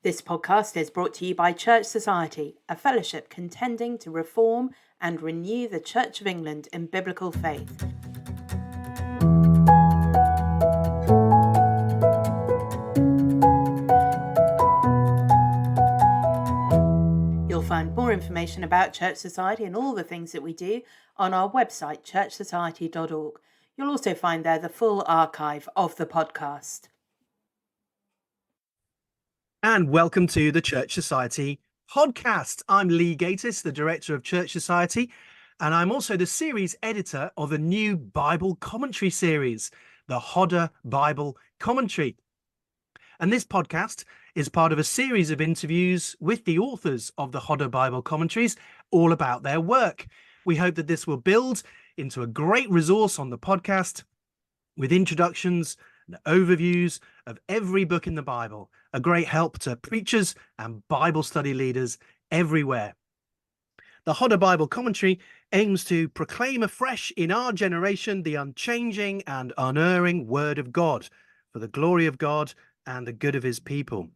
This podcast is brought to you by Church Society, a fellowship contending to reform and renew the Church of England in biblical faith. You'll find more information about Church Society and all the things that we do on our website, churchsociety.org. You'll also find there the full archive of the podcast. And welcome to the Church Society podcast. I'm Lee Gatiss, the director of Church Society, and I'm also the series editor of a new Bible commentary series, the Hodder Bible Commentary. And this podcast is part of a series of interviews with the authors of the Hodder Bible Commentaries, all about their work. We hope that this will build into a great resource on the podcast with introductions and overviews of every book in the Bible, a great help to preachers and Bible study leaders everywhere. The Hodder Bible Commentary aims to proclaim afresh in our generation the unchanging and unerring Word of God for the glory of God and the good of his people.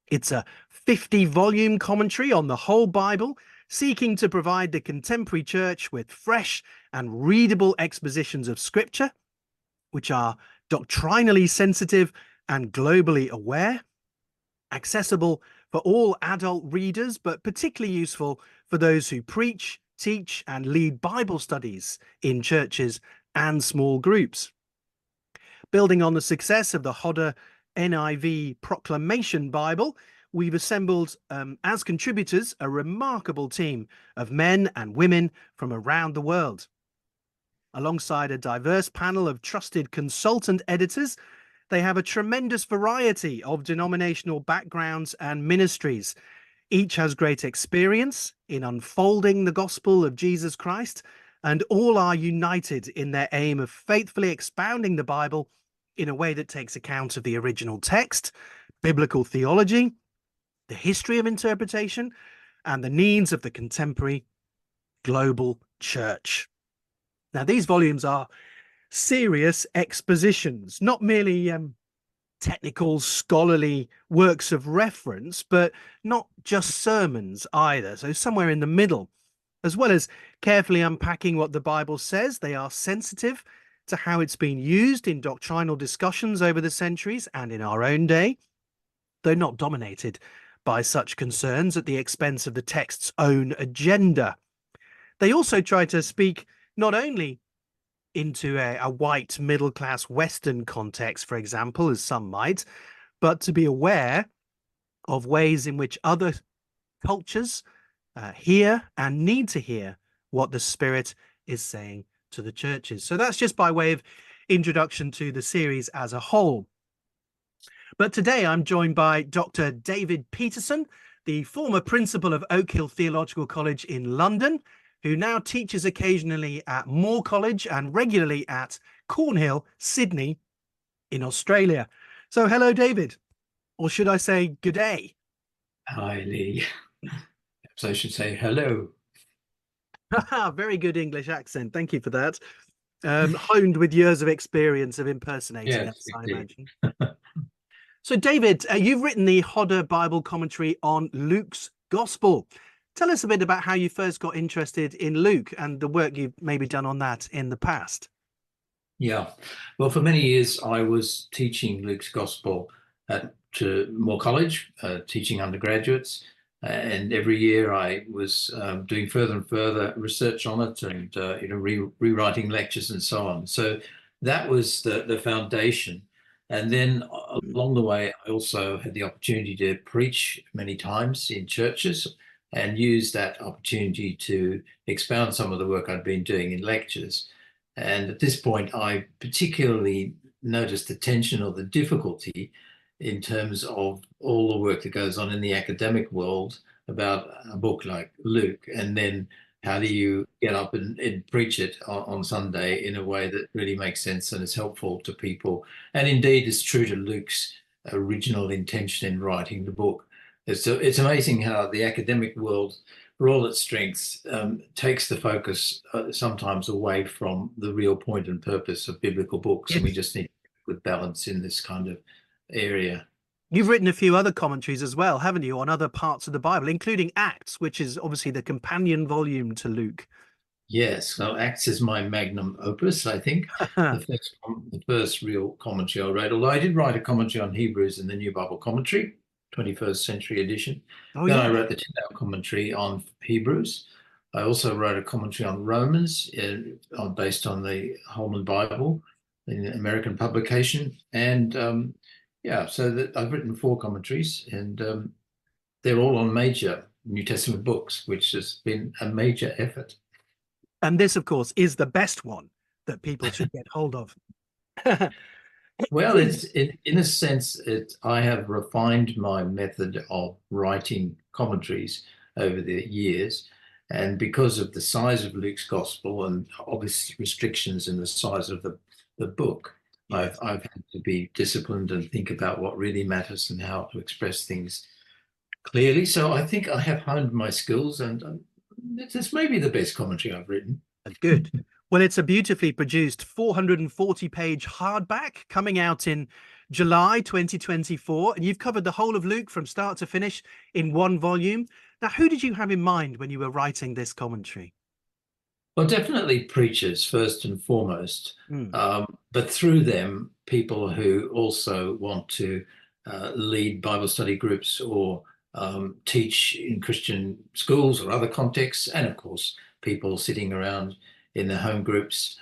It's a 50-volume commentary on the whole Bible, seeking to provide the contemporary church with fresh and readable expositions of Scripture, which are doctrinally sensitive and globally aware, accessible for all adult readers, but particularly useful for those who preach, teach, and lead Bible studies in churches and small groups. Building on the success of the Hodder NIV Proclamation Bible, we've assembled as contributors a remarkable team of men and women from around the world. Alongside a diverse panel of trusted consultant editors, they have a tremendous variety of denominational backgrounds and ministries. Each has great experience in unfolding the gospel of Jesus Christ, and all are united in their aim of faithfully expounding the Bible in a way that takes account of the original text, biblical theology, the history of interpretation, and the needs of the contemporary global church. Now, these volumes are serious expositions, not merely technical, scholarly works of reference, but not just sermons either. So somewhere in the middle, as well as carefully unpacking what the Bible says, they are sensitive to how it's been used in doctrinal discussions over the centuries and in our own day, though not dominated by such concerns at the expense of the text's own agenda. They also try to speak not only into a white middle-class Western context, for example, as some might, but to be aware of ways in which other cultures hear and need to hear what the Spirit is saying to the churches. So that's just by way of introduction to the series as a whole. But today I'm joined by Dr. David Peterson, the former principal of Oak Hill Theological College in London, who now teaches occasionally at Moore College and regularly at Cornhill, Sydney in Australia. So hello, David, or should I say good day? Hi, Lee. Perhaps I should say hello. Very good English accent. Thank you for that. Honed with years of experience of impersonating Yes, us, I indeed. imagine. So, David, you've written the Hodder Bible Commentary on Luke's Gospel. Tell us a bit about how you first got interested in Luke and the work you've maybe done on that in the past. Yeah, well, for many years I was teaching Luke's Gospel at Moore College, teaching undergraduates, and every year I was doing further and further research on it and rewriting lectures and so on. So that was the foundation. And then along the way, I also had the opportunity to preach many times in churches and use that opportunity to expound some of the work I'd been doing in lectures. And at this point, I particularly noticed the tension or the difficulty in terms of all the work that goes on in the academic world about a book like Luke, and then how do you get up and preach it on Sunday in a way that really makes sense and is helpful to people, and indeed is true to Luke's original intention in writing the book. It's amazing how the academic world, for all its strengths, takes the focus sometimes away from the real point and purpose of biblical books. Yes. And we just need good balance in this kind of area. You've written a few other commentaries as well, haven't you, on other parts of the Bible, including Acts, which is obviously the companion volume to Luke. Yes, so Acts is my magnum opus, I think. The first real commentary I wrote, although I did write a commentary on Hebrews in the New Bible Commentary, 21st century edition. Oh, Then I yeah. wrote the 10-hour commentary on Hebrews. I also wrote a commentary on Romans based on the Holman Bible, in American publication. And yeah, so that I've written 4 commentaries, and they're all on major New Testament books, which has been a major effort. And this, of course, is the best one that people should get hold of. Well, in a sense, I have refined my method of writing commentaries over the years. And because of the size of Luke's gospel and obvious restrictions in the size of the book, Yes. I've had to be disciplined and think about what really matters and how to express things clearly. So I think I have honed my skills, and it's maybe the best commentary I've written. Good. Well, it's a beautifully produced 440-page hardback coming out in July 2024, and you've covered the whole of Luke from start to finish in one volume. Now, who did you have in mind when you were writing this commentary? Well, definitely preachers first and foremost, but through them, people who also want to lead Bible study groups or teach in Christian schools or other contexts, and of course, people sitting around in their home groups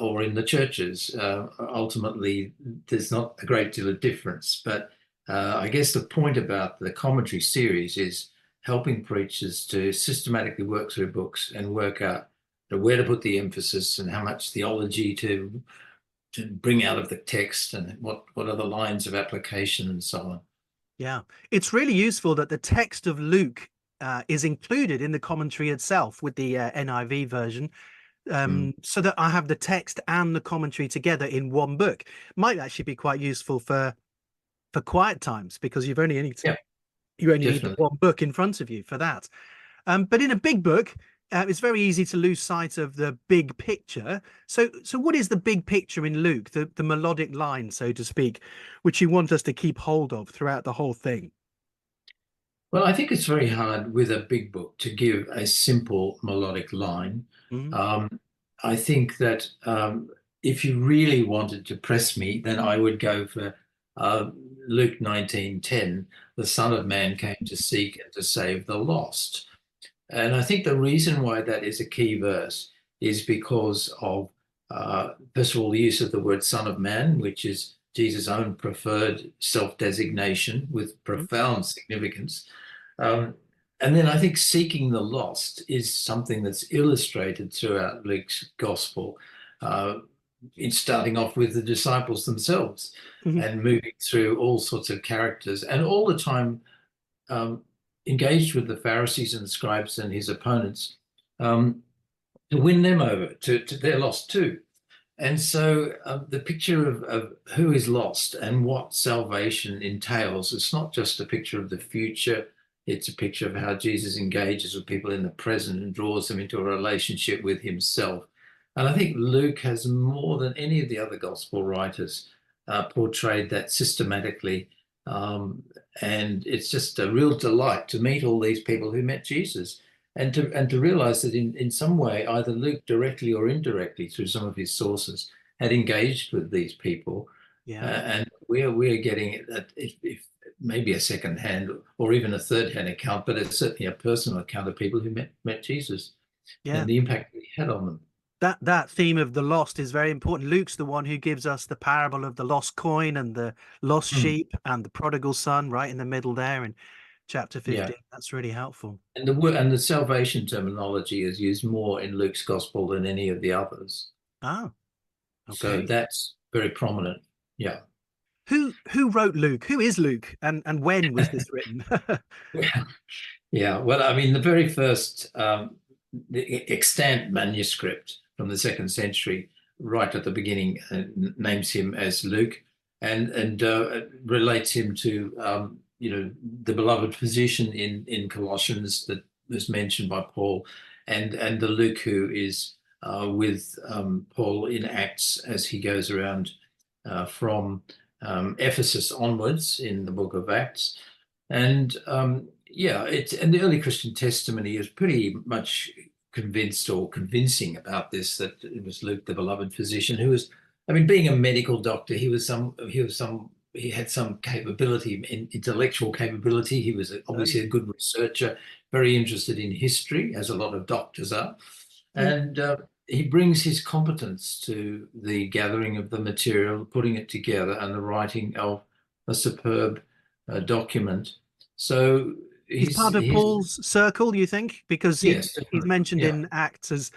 or in the churches. Ultimately, there's not a great deal of difference, but I guess the point about the commentary series is helping preachers to systematically work through books and work out where to put the emphasis and how much theology to bring out of the text and what are the lines of application and so on. Yeah, it's really useful that the text of Luke is included in the commentary itself with the NIV version, so that I have the text and the commentary together in one book. Might actually be quite useful for quiet times, because you only need the one book in front of you for that. But in a big book, it's very easy to lose sight of the big picture. So what is the big picture in Luke, the melodic line, so to speak, which you want us to keep hold of throughout the whole thing? Well, I think it's very hard with a big book to give a simple melodic line. I think that if you really wanted to press me, then I would go for Luke 19:10, the Son of Man came to seek and to save the lost. And I think the reason why that is a key verse is because of, first of all, the use of the word Son of Man, which is Jesus' own preferred self-designation with profound significance. And then I think seeking the lost is something that's illustrated throughout Luke's gospel, in starting off with the disciples themselves and moving through all sorts of characters, and all the time engaged with the Pharisees and the scribes and his opponents, to win them over to their lost too. And so the picture of who is lost and what salvation entails, it's not just a picture of the future, it's a picture of how Jesus engages with people in the present and draws them into a relationship with himself. And I think Luke has, more than any of the other gospel writers, portrayed that systematically. And it's just a real delight to meet all these people who met Jesus, and to realize that in some way, either Luke directly or indirectly through some of his sources had engaged with these people. And we're getting if maybe a second-hand or even a third-hand account, but it's certainly a personal account of people who met Jesus and the impact that he had on them. That theme of the lost is very important. Luke's the one who gives us the parable of the lost coin and the lost sheep and the prodigal son right in the middle there in chapter 15. That's really helpful. And the salvation terminology is used more in Luke's gospel than any of the others. Oh, okay. So that's very prominent. Yeah. Who wrote Luke? Who is Luke? And when was this written? Yeah. Well, I mean, the very first the extant manuscript from the 2nd century, right at the beginning, names him as Luke, and relates him to the beloved physician in Colossians that was mentioned by Paul, and the Luke who is with Paul in Acts as he goes around from Ephesus onwards in the book of Acts. And and the early Christian testimony is pretty much convinced or convincing about this, that it was Luke, the beloved physician, who was, I mean, being a medical doctor, he had some capability, intellectual capability. He was obviously a good researcher, very interested in history, as a lot of doctors are. And he brings his competence to the gathering of the material, putting it together, and the writing of a superb document. So he's part of Paul's circle, you think? Because he's mentioned in Acts as,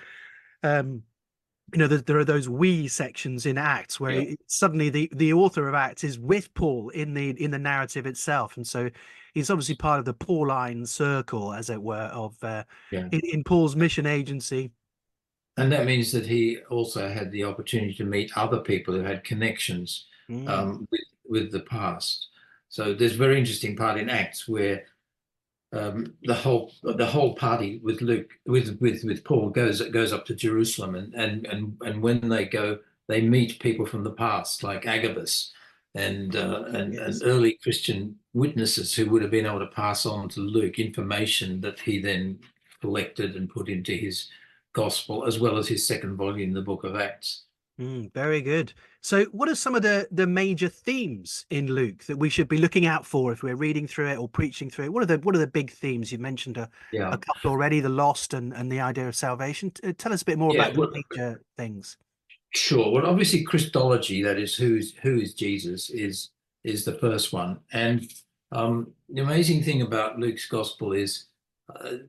there are those we sections in Acts where suddenly the author of Acts is with Paul in the narrative itself, and so he's obviously part of the Pauline circle, as it were, of in Paul's mission agency. And that means that he also had the opportunity to meet other people who had connections with the past. So there's a very interesting part in Acts where the whole party with Luke with Paul goes up to Jerusalem, and when they go, they meet people from the past like Agabus and early Christian witnesses who would have been able to pass on to Luke information that he then collected and put into his gospel, as well as his second volume, the book of Acts. Very good. So what are some of the major themes in Luke that we should be looking out for if we're reading through it or preaching through it? What are the big themes? You mentioned a couple already, the lost and the idea of salvation. Tell us a bit more about the major things. Sure. Well, obviously Christology, that is who is Jesus, is the first one. And the amazing thing about Luke's gospel is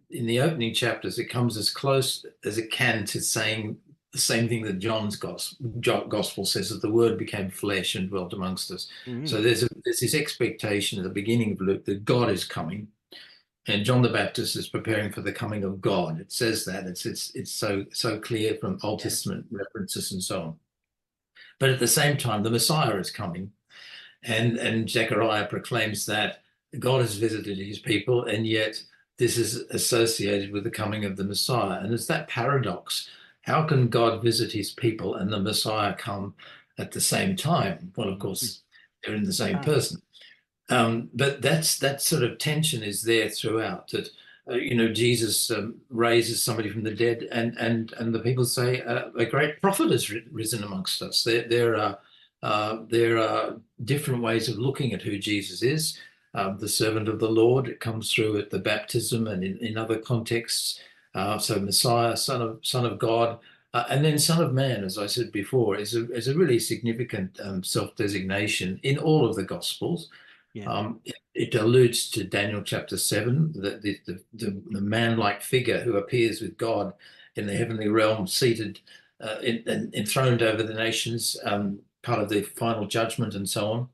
in the opening chapters, it comes as close as it can to saying the same thing that John's gospel says, that the word became flesh and dwelt amongst us. So there's this expectation at the beginning of Luke that God is coming, and John the Baptist is preparing for the coming of God. It says that it's so clear from Old Testament references and so on. But at the same time, the Messiah is coming, and Zechariah proclaims that God has visited his people, and yet this is associated with the coming of the Messiah. And it's that paradox. How can God visit his people and the Messiah come at the same time? Well, of course, they're in the same person. But that sort of tension is there throughout, that, Jesus raises somebody from the dead, and the people say, a great prophet has risen amongst us. There are different ways of looking at who Jesus is. The servant of the Lord, it comes through at the baptism and in other contexts. So Messiah, son of God, and then Son of Man, as I said before, is a really significant self-designation in all of the Gospels. It alludes to Daniel chapter 7, the man-like figure who appears with God in the heavenly realm, seated, enthroned over the nations, part of the final judgment and so on.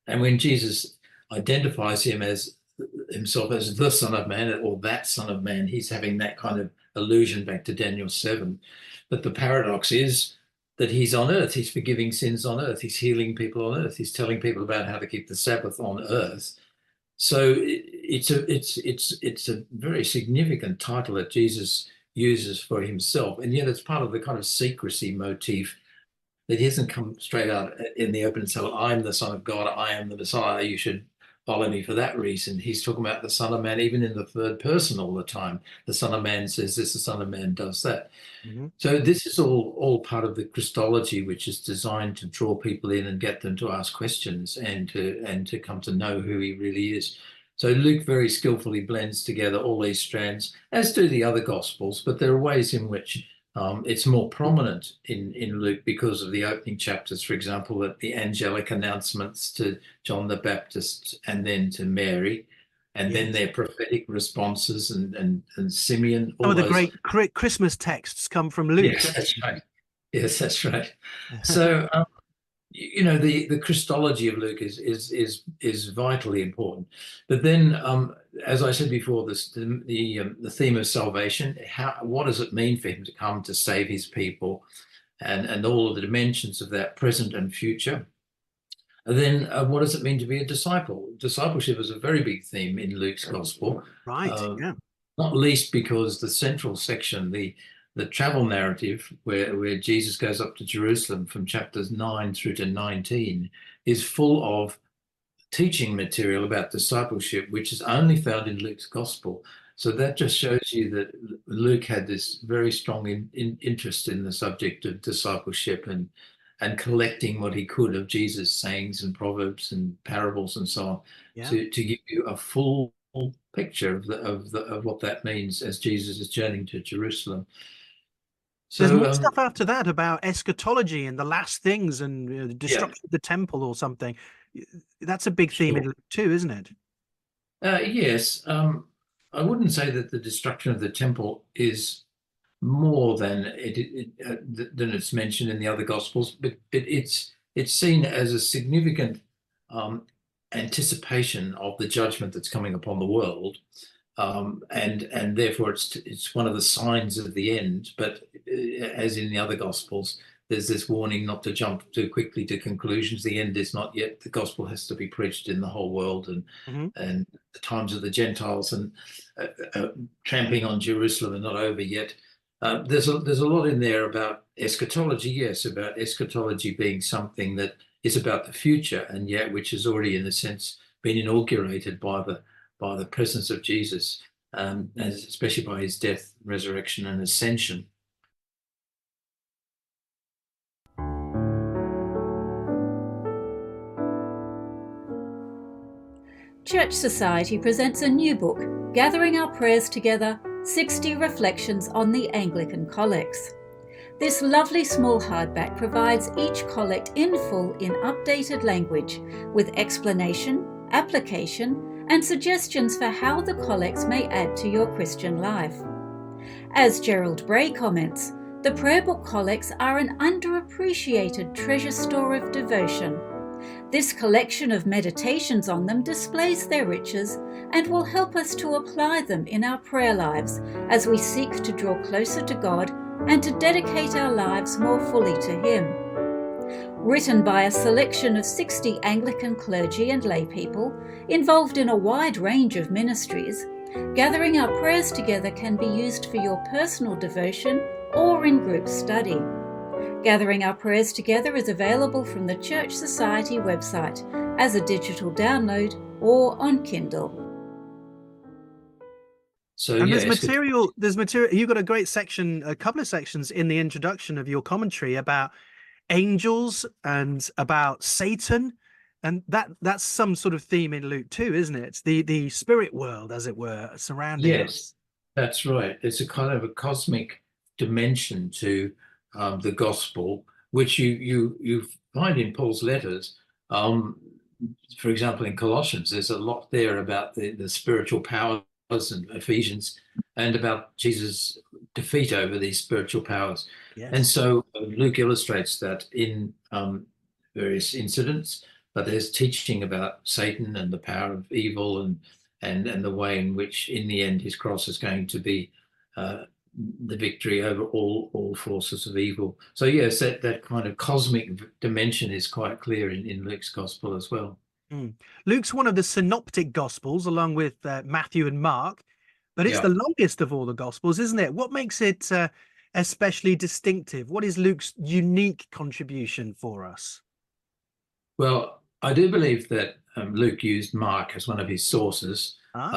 And when Jesus identifies himself as the Son of Man, or that Son of Man, he's having that kind of allusion back to Daniel 7. But the paradox is that he's on earth, he's forgiving sins on earth, he's healing people on earth, he's telling people about how to keep the Sabbath on earth. So it's a very significant title that Jesus uses for himself, and yet it's part of the kind of secrecy motif that he hasn't come straight out in the open and said, I'm the Son of God, I am the Messiah, you should follow me for that reason. He's talking about the Son of Man, even in the third person all the time. The Son of Man says this, the Son of Man does that. So this is all part of the Christology, which is designed to draw people in and get them to ask questions and to come to know who he really is. So Luke very skillfully blends together all these strands, as do the other Gospels, but there are ways in which it's more prominent in Luke because of the opening chapters, for example, that the angelic announcements to John the Baptist and then to Mary, and then their prophetic responses and Simeon. Some of the great Christmas texts come from Luke. Yes, that's right. Yes, that's right. So the Christology of Luke is vitally important. But then, as I said before, the theme of salvation. What does it mean for him to come to save his people, and all of the dimensions of that, present and future. And then, what does it mean to be a disciple? Discipleship is a very big theme in Luke's gospel, right? Not least because the central section, the travel narrative where Jesus goes up to Jerusalem from chapters 9 through to 19, is full of teaching material about discipleship, which is only found in Luke's gospel. So that just shows you that Luke had this very strong interest in the subject of discipleship and collecting what he could of Jesus' sayings and proverbs and parables and so on, to give you a full picture of what that means as Jesus is journeying to Jerusalem. So there's more stuff after that about eschatology and the last things and the destruction of the temple or something. That's a big theme in Luke too, isn't it? Yes. I wouldn't say that the destruction of the temple is more than it's mentioned in the other gospels, but it's seen as a significant anticipation of the judgment that's coming upon the world, and therefore it's one of the signs of the end. But as in the other gospels, there's this warning not to jump too quickly to conclusions. The end is not yet. The gospel has to be preached in the whole world, and the times of the Gentiles and trampling on Jerusalem are not over yet. There's a lot in there about eschatology, yes, about eschatology being something that is about the future, and yet which has already, in a sense, been inaugurated by the presence of Jesus, especially by his death, resurrection, and ascension. Church Society presents a new book, Gathering Our Prayers Together, 60 Reflections on the Anglican Collects. This lovely small hardback provides each collect in full in updated language, with explanation, application, and suggestions for how the collects may add to your Christian life. As Gerald Bray comments, the prayer book collects are an underappreciated treasure store of devotion. This collection of meditations on them displays their riches and will help us to apply them in our prayer lives as we seek to draw closer to God and to dedicate our lives more fully to Him. Written by a selection of 60 Anglican clergy and lay people involved in a wide range of ministries, Gathering Our Prayers Together can be used for your personal devotion or in group study. Gathering Our Prayers Together is available from the Church Society website as a digital download or on Kindle. So and yeah, there's material. You've got a great section, a couple of sections in the introduction of your commentary about angels and about Satan, and that's some sort of theme in Luke too, isn't it? The spirit world, as it were, surrounding us. Yes, that's right. It's a kind of a cosmic dimension to the gospel, which you find in Paul's letters. For example, in Colossians, there's a lot there about the spiritual powers, and Ephesians, and about Jesus' defeat over these spiritual powers. Yes. And so Luke illustrates that in various incidents, but there's teaching about Satan and the power of evil and the way in which, in the end, his cross is going to be the victory over all forces of evil. So yes, that kind of cosmic dimension is quite clear in Luke's gospel as well. Luke's one of the synoptic gospels, along with Matthew and Mark, but it's the longest of all the gospels, isn't it? What makes it especially distinctive? What is Luke's unique contribution for us? Well, I do believe that Luke used Mark as one of his sources,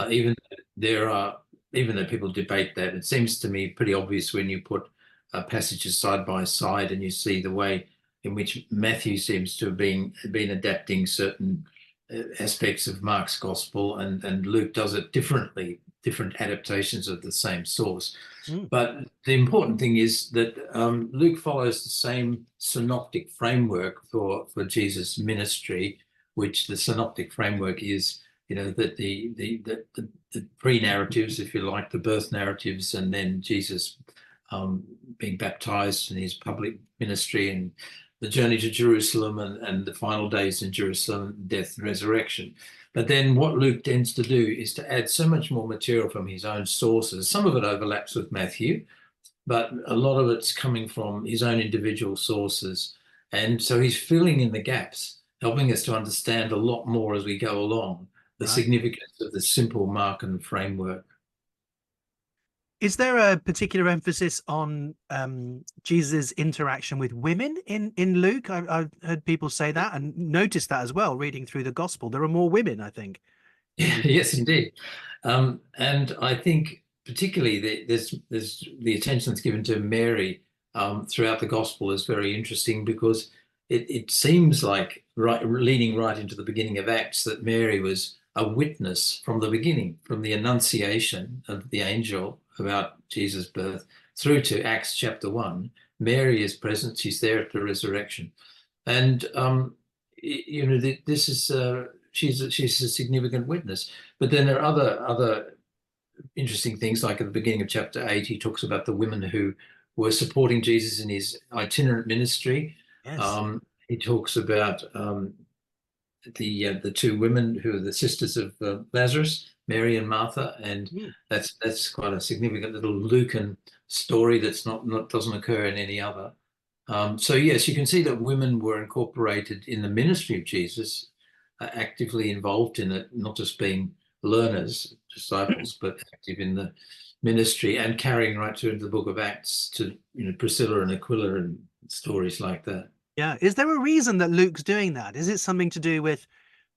even though people debate that. It seems to me pretty obvious when you put passages side by side and you see the way in which Matthew seems to have been adapting certain aspects of Mark's gospel, and Luke does it differently, different adaptations of the same source. But the important thing is that Luke follows the same synoptic framework for Jesus' ministry, which the synoptic framework is, that the pre-narratives, if you like, the birth narratives, and then Jesus being baptized in his public ministry, and the journey to Jerusalem, and the final days in Jerusalem, death and resurrection. But then what Luke tends to do is to add so much more material from his own sources. Some of it overlaps with Matthew, but a lot of it's coming from his own individual sources. And so he's filling in the gaps, helping us to understand a lot more as we go along, the significance of the simple Markan framework. Is there a particular emphasis on Jesus' interaction with women in Luke? I've heard people say that and noticed that as well, reading through the gospel. There are more women, I think. Yes, indeed. And I think particularly there's the attention that's given to Mary throughout the gospel is very interesting, because it seems like leading right into the beginning of Acts that Mary was a witness from the beginning, from the annunciation of the angel about Jesus' birth through to Acts chapter 1. Mary is present. She's there at the resurrection. And this is she's a significant witness. But then there are other interesting things, like at the beginning of chapter 8, he talks about the women who were supporting Jesus in his itinerant ministry. Yes. He talks about the two women who are the sisters of Lazarus, Mary and Martha, and that's quite a significant little Lucan story that's not doesn't occur in any other. So yes, you can see that women were incorporated in the ministry of Jesus, actively involved in it, not just being learners, disciples, but active in the ministry and carrying right through into the book of Acts to Priscilla and Aquila and stories like that. Yeah. Is there a reason that Luke's doing that? Is it something to do with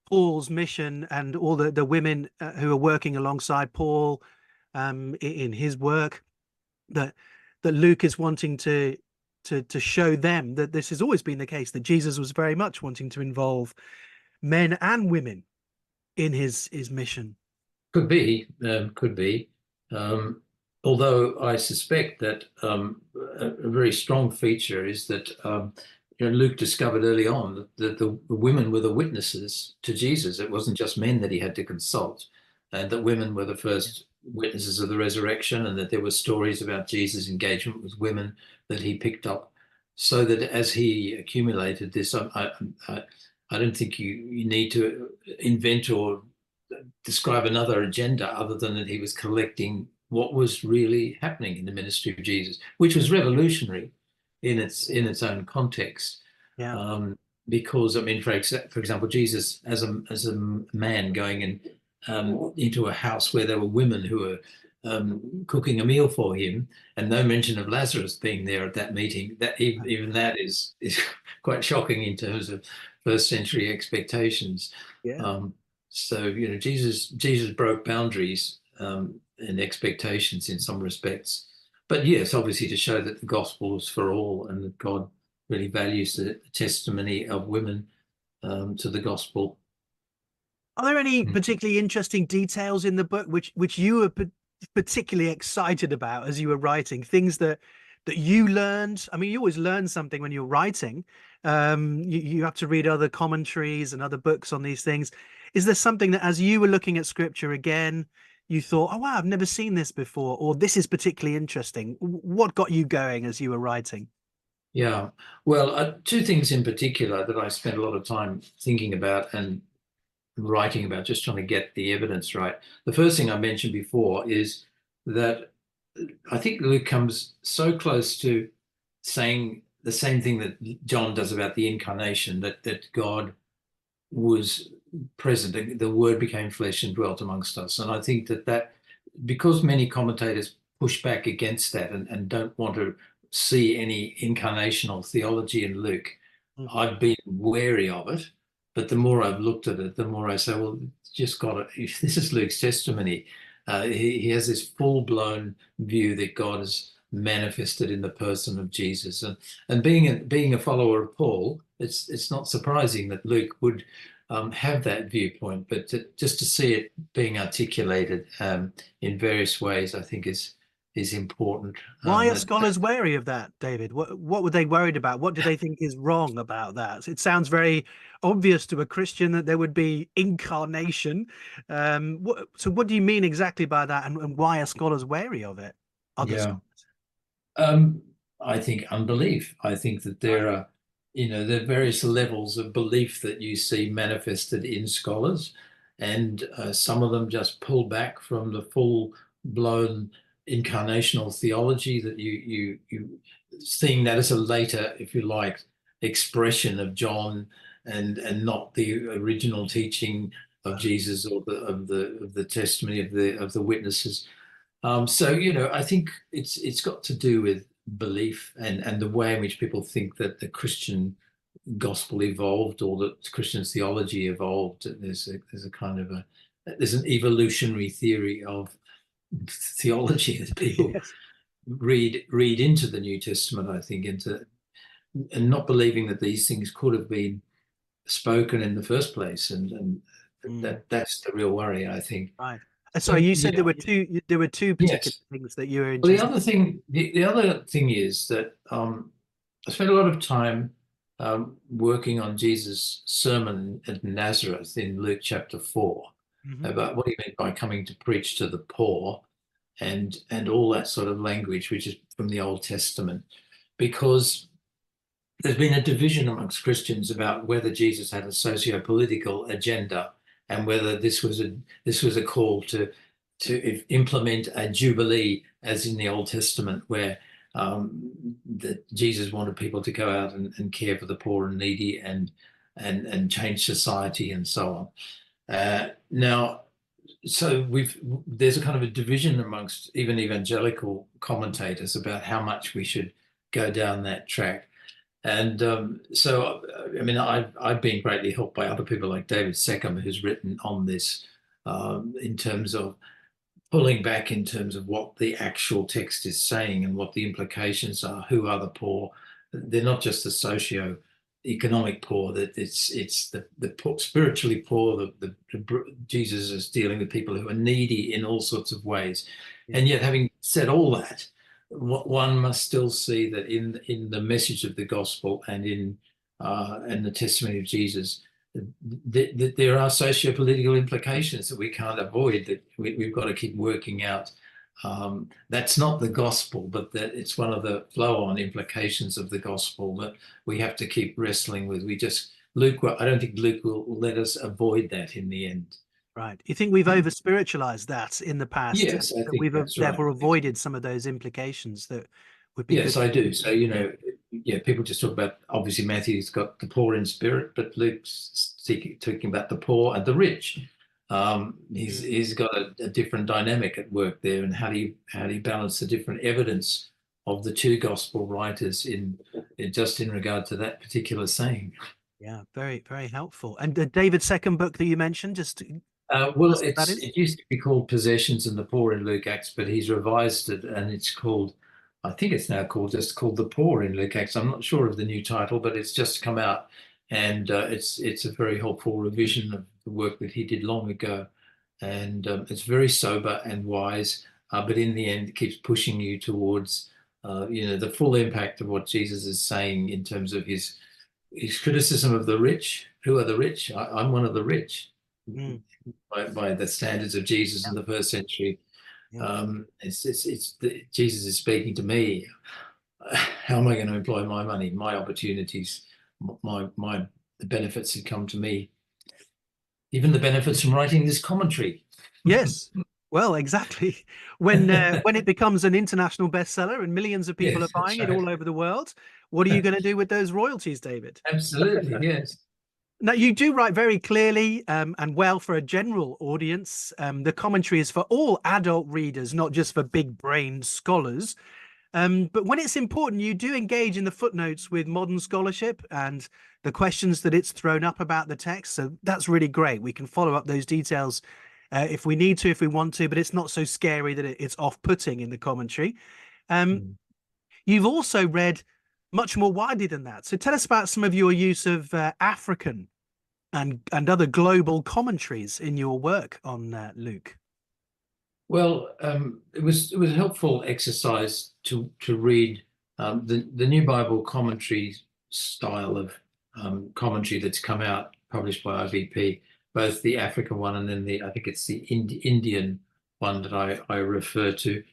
Paul's mission and all the women who are working alongside Paul in his work, that Luke is wanting to show them that this has always been the case, that Jesus was very much wanting to involve men and women in his mission? Could be. Although I suspect that a very strong feature is that Luke discovered early on that the women were the witnesses to Jesus. It wasn't just men that he had to consult, and that women were the first witnesses of the resurrection, and that there were stories about Jesus' engagement with women that he picked up. So that as he accumulated this, I don't think you need to invent or describe another agenda other than that he was collecting what was really happening in the ministry of Jesus, which was revolutionary in its own context. Yeah. Because I mean, for example, Jesus as a man going into a house where there were women who were cooking a meal for him, and no mention of Lazarus being there at that meeting. That even that is quite shocking in terms of first century expectations. Yeah. So Jesus broke boundaries and expectations in some respects, but yes, obviously to show that the gospel is for all and that God really values the testimony of women to the gospel. Are there any particularly interesting details in the book which you were particularly excited about as you were writing? Things that you learned? I mean, you always learn something when you're writing. You have to read other commentaries and other books on these things. Is there something that, as you were looking at scripture again, you thought, oh wow, I've never seen this before, or this is particularly interesting? What got you going as you were writing? Yeah, well, two things in particular that I spent a lot of time thinking about and writing about, just trying to get the evidence right. The first thing I mentioned before is that I think Luke comes so close to saying the same thing that John does about the incarnation, that God was present, the word became flesh and dwelt amongst us. And I think that because many commentators push back against that and don't want to see any incarnational theology in Luke, I've been wary of it. But the more I've looked at it, the more I say, well, just got it. This is Luke's testimony. He has this full-blown view that God is manifested in the person of Jesus, and being a follower of Paul, it's not surprising that Luke would have that viewpoint. But just to see it being articulated in various ways, I think is important. Why are scholars wary of that, David? What were they worried about? What do they think is wrong about that? It sounds very obvious to a Christian that there would be incarnation. So what do you mean exactly by that, and why are scholars wary of it? I think unbelief. I think that there are various levels of belief that you see manifested in scholars, and some of them just pull back from the full-blown incarnational theology, that you seeing that as a later, if you like, expression of John and not the original teaching of Jesus or of the testimony of the witnesses. So, I think it's got to do with belief and the way in which people think that the Christian gospel evolved or that Christian theology evolved. There's a kind of there's an evolutionary theory of theology that people Yes. read into the New Testament, I think, and not believing that these things could have been spoken in the first place, and that's the real worry, I think. Right. So Sorry, you said there were two particular yes. things that you were Well, interested the other thing is that I spent a lot of time working on Jesus' sermon at Nazareth in Luke chapter 4 in. about what he meant by coming to preach to the poor and all that sort of language, which is from the Old Testament, because there's been a division amongst Christians about whether Jesus had a socio-political agenda and whether this was a call to implement a jubilee, as in the Old Testament, where that Jesus wanted people to go out and care for the poor and needy and change society and so on. Now, so there's a kind of a division amongst even evangelical commentators about how much we should go down that track. And so, I mean, I've been greatly helped by other people like David Seckham, who's written on this in terms of pulling back in terms of what the actual text is saying and what the implications are. Who are the poor? They're not just the socio-economic poor. That it's the poor, spiritually poor. Jesus is dealing with people who are needy in all sorts of ways. Yeah. And yet, having said all that, one must still see that in the message of the gospel and in the testimony of Jesus, that there are socio-political implications that we can't avoid, that we've got to keep working out. That's not the gospel, but that it's one of the flow-on implications of the gospel that we have to keep wrestling with. I don't think Luke will let us avoid that in the end. Right. You think we've over-spiritualized that in the past? Yes, I think we've that's therefore right. avoided some of those implications that would be Yes, good. I do. So, people just talk about, obviously Matthew's got the poor in spirit, but Luke's talking about the poor and the rich. He's got a different dynamic at work there, and how do you balance the different evidence of the two gospel writers in just in regard to that particular saying? Yeah, very, very helpful. And the David Seckham book that you mentioned, well, it used to be called Possessions and the Poor in Luke Acts, but he's revised it, and it's called, I think it's now called The Poor in Luke Acts. I'm not sure of the new title, but it's just come out, and it's a very helpful revision of the work that he did long ago, and it's very sober and wise, but in the end, it keeps pushing you towards the full impact of what Jesus is saying in terms of his criticism of the rich. Who are the rich? I'm one of the rich. By the standards of Jesus in the first century. Jesus is speaking to me. How am I going to employ my money, my opportunities, the benefits that come to me, even the benefits from writing this commentary? Yes. Well, exactly. When it becomes an international bestseller and millions of people are buying it all over the world, what are you going to do with those royalties, David? Absolutely, yes. Now, you do write very clearly and well for a general audience. The commentary is for all adult readers, not just for big-brained scholars. But when it's important, you do engage in the footnotes with modern scholarship and the questions that it's thrown up about the text. So that's really great. We can follow up those details if we need to, if we want to, but it's not so scary that it's off-putting in the commentary. You've also read much more widely than that. So tell us about some of your use of African and other global commentaries in your work on Luke. Well, it was a helpful exercise to read the New Bible Commentary style of commentary that's come out, published by IBP, both the African one and then I think it's the Indian one that I refer to.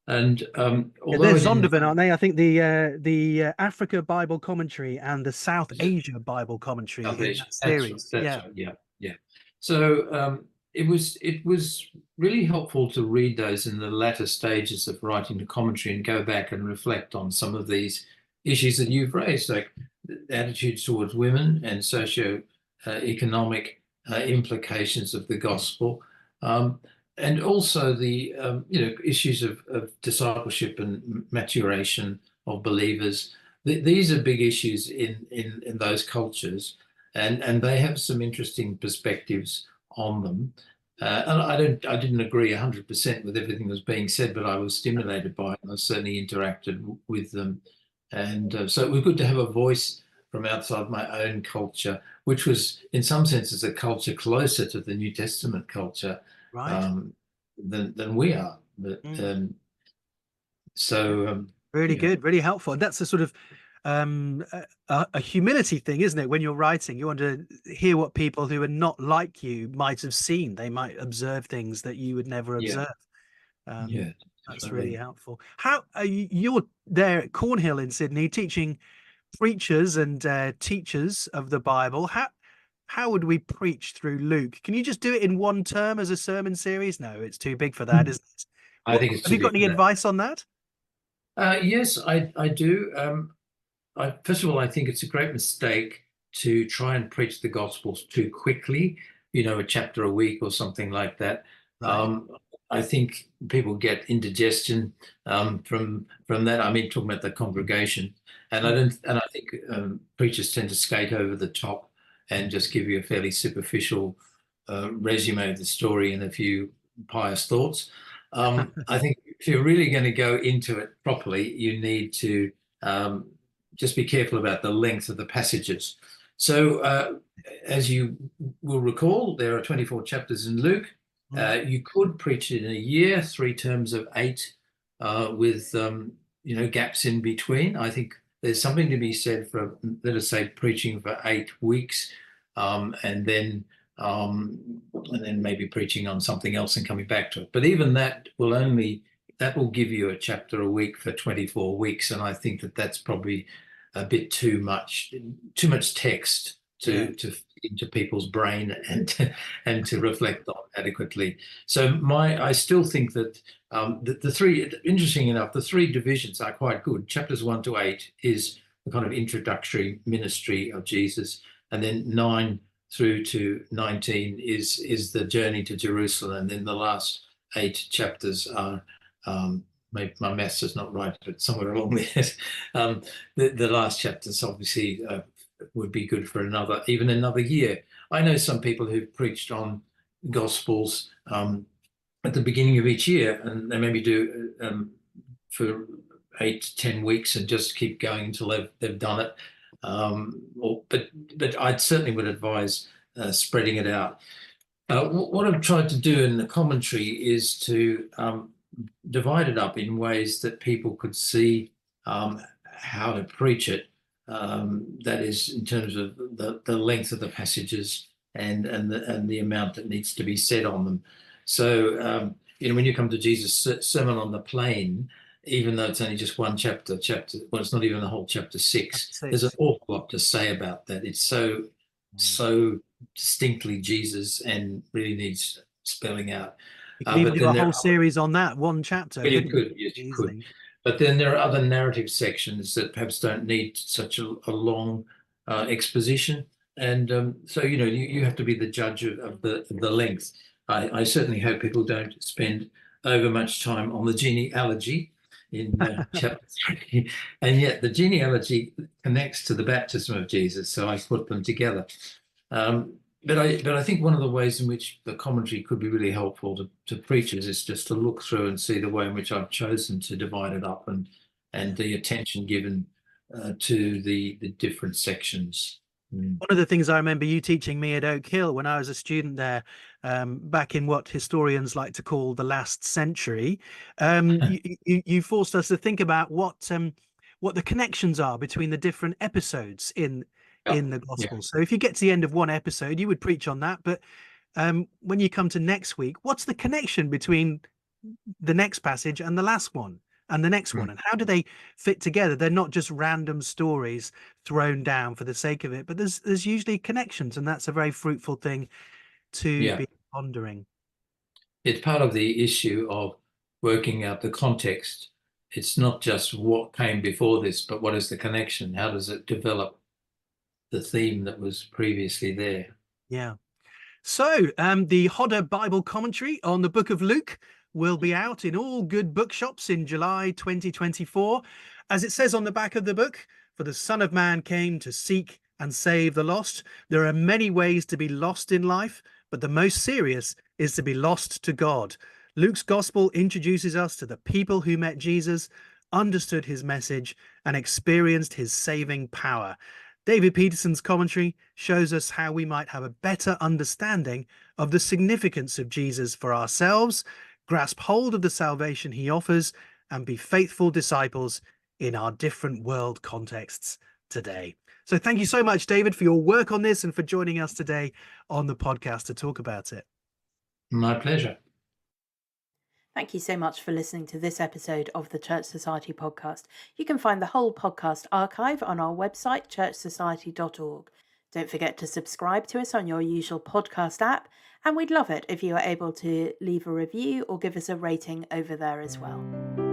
And although they're Zondervan, aren't they? I think the Africa Bible Commentary and the South Asia Bible Commentary in that series. That's right. Yeah. So it was really helpful to read those in the latter stages of writing the commentary and go back and reflect on some of these issues that you've raised, like attitudes towards women and socio-economic implications of the gospel. and also the issues of discipleship and maturation of believers. These are big issues in those cultures, and they have some interesting perspectives on them. And I didn't agree 100% with everything that was being said, but I was stimulated by it, and I certainly interacted with them. And so it was good to have a voice from outside my own culture, which was in some senses a culture closer to the New Testament culture Right. Than we are. But Really you know, good, really helpful. And that's a sort of a humility thing, isn't it? When you're writing, you want to hear what people who are not like you might have seen. They might observe things that you would never yeah, observe. Um, yeah, that's really definitely. helpful. How are you're there at Cornhill in Sydney teaching preachers and teachers of the Bible? How would we preach through Luke? Can you just do it in one term as a sermon series? No, it's too big for that, isn't it? I think it's Have too you got big any for that. advice on that? Yes, I do. First of all, I think it's a great mistake to try and preach the Gospels too quickly, a chapter a week or something like that. Right. Um, I think people get indigestion from that. I mean, talking about the congregation, and I think preachers tend to skate over the top and just give you a fairly superficial resume of the story and a few pious thoughts. I think if you're really going to go into it properly, you need to um, just be careful about the length of the passages. So, as you will recall, there are 24 chapters in Luke. You could preach it in a year, 3 terms of 8, with gaps in between. I think there's something to be said for, let us say, preaching for 8 weeks, and then maybe preaching on something else and coming back to it. But even that will give you a chapter a week for 24 weeks, and I think that's probably a bit too much text to fit into people's brain and to reflect on adequately. So I still think that the three, interesting enough, the 3 divisions are quite good. Chapters 1 to 8 is the kind of introductory ministry of Jesus, and then 9 through to 19 is the journey to Jerusalem, and then the last 8 chapters are maybe my maths is not right, but somewhere along there. The last chapters obviously would be good for even another year. I know some people who've preached on Gospels at the beginning of each year, and they maybe do for 8 to 10 weeks and just keep going until they've done it. But I certainly would advise spreading it out. What I've tried to do in the commentary is to divide it up in ways that people could see how to preach it. That is, in terms of the length of the passages and the amount that needs to be said on them. So when you come to Jesus' Sermon on the Plain, even though it's only just one chapter, well, it's not even the whole chapter 6. There's an awful lot to say about that. It's so distinctly Jesus and really needs spelling out. You can even But do a then whole series on that one chapter. you could, yes, you could. But then there are other narrative sections that perhaps don't need such a long exposition, and so you have to be the judge of the length. I certainly hope people don't spend over much time on the genealogy in chapter 3, and yet the genealogy connects to the baptism of Jesus, so I put them together. But I think one of the ways in which the commentary could be really helpful to preachers is just to look through and see the way in which I've chosen to divide it up and the attention given to the different sections. One of the things I remember you teaching me at Oak Hill when I was a student there, back in what historians like to call the last century, you forced us to think about what the connections are between the different episodes in the gospel. So if you get to the end of one episode, you would preach on that, but when you come to next week, what's the connection between the next passage and the last one and the next one, and how do they fit together? They're not just random stories thrown down for the sake of it, but there's usually connections, and that's a very fruitful thing to be pondering. It's part of the issue of working out the context. It's not just what came before this, but what is the connection? How does it develop the theme that was previously there? Yeah. So, the Hodder Bible Commentary on the book of Luke will be out in all good bookshops in July 2024. As it says on the back of the book, for the Son of Man came to seek and save the lost. There are many ways to be lost in life, but the most serious is to be lost to God. Luke's gospel introduces us to the people who met Jesus, understood his message, and experienced his saving power. David Peterson's commentary shows us how we might have a better understanding of the significance of Jesus for ourselves, grasp hold of the salvation he offers, and be faithful disciples in our different world contexts today. So thank you so much, David, for your work on this and for joining us today on the podcast to talk about it. My pleasure. Thank you so much for listening to this episode of the Church Society podcast. You can find the whole podcast archive on our website, churchsociety.org. Don't forget to subscribe to us on your usual podcast app, and we'd love it if you are able to leave a review or give us a rating over there as well.